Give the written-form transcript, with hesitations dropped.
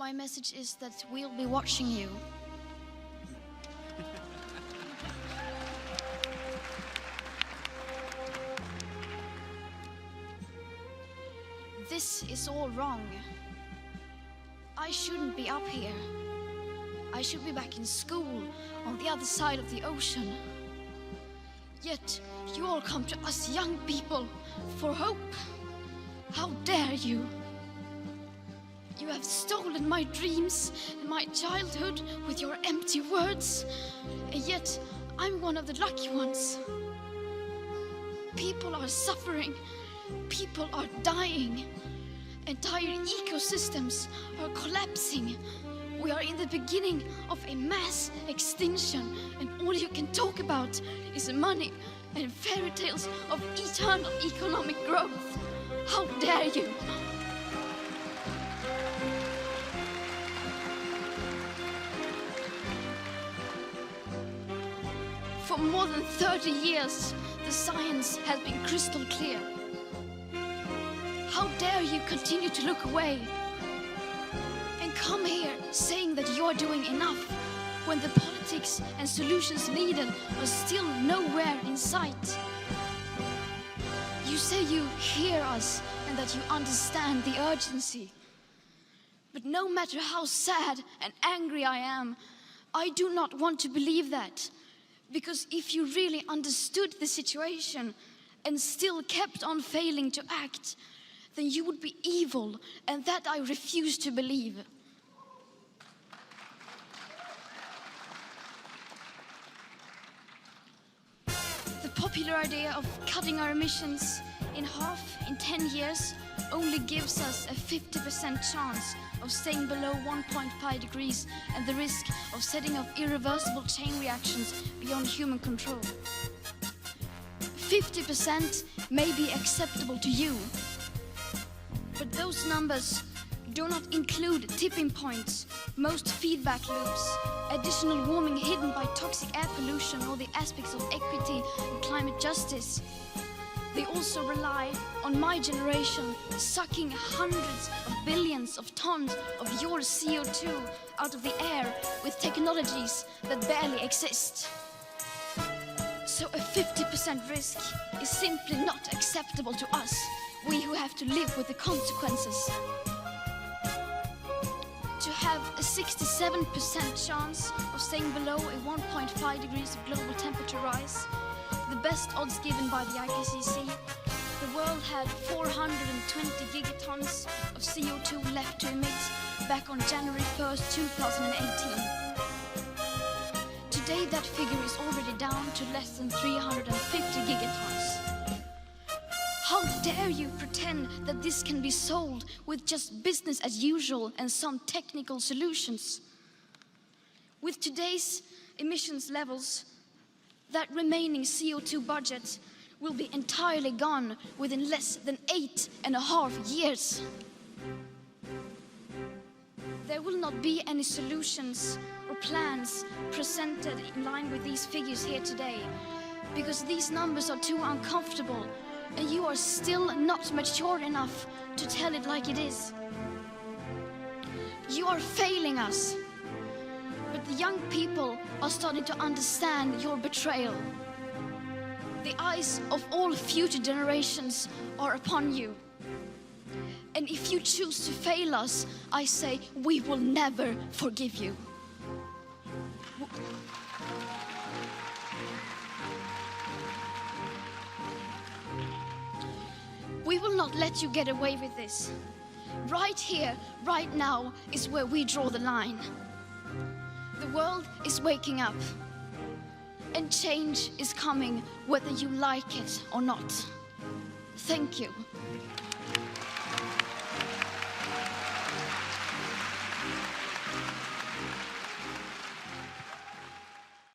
My message is that we'll be watching you. This is all wrong. I shouldn't be up here. I should be back in school on the other side of the ocean. Yet you all come to us young people for hope. How dare you? You have stolen my dreams and my childhood with your empty words. And yet I'm one of the lucky ones. People are suffering. People are dying. Entire ecosystems are collapsing. We are in the beginning of a mass extinction, and all you can talk about is money and fairy tales of eternal economic growth. How dare you? For more than 30 years, the science has been crystal clear. How dare you continue to look away and come here saying that you're doing enough when the politics and solutions needed are still nowhere in sight? You say you hear us and that you understand the urgency. But no matter how sad and angry I am, I do not want to believe that. Because if you really understood the situation and still kept on failing to act, then you would be evil, and that I refuse to believe. The popular idea of cutting our emissions in half in 10 years only gives us a 50% chance of staying below 1.5 degrees and the risk of setting off irreversible chain reactions beyond human control. 50% may be acceptable to you, but those numbers do not include tipping points, most feedback loops, additional warming hidden by toxic air pollution, or the aspects of equity and climate justice. They also rely on my generation sucking hundreds of billions of tons of your CO2 out of the air with technologies that barely exist. So a 50% risk is simply not acceptable to us, we who have to live with the consequences. To have a 67% chance of staying below a 1.5 degrees of global temperature rise, the best odds given by the IPCC, the world had 420 gigatons of CO2 left to emit back on January 1st, 2018. Today that figure is already down to less than 350 gigatons. How dare you pretend that this can be solved with just business as usual and some technical solutions? With today's emissions levels, that remaining CO2 budget will be entirely gone within less than 8.5 years. There will not be any solutions or plans presented in line with these figures here today, because these numbers are too uncomfortable and you are still not mature enough to tell it like it is. You are failing us. But the young people are starting to understand your betrayal. The eyes of all future generations are upon you. And if you choose to fail us, I say we will never forgive you. We will not let you get away with this. Right here, right now, is where we draw the line. The world is waking up, and change is coming whether you like it or not. Thank you.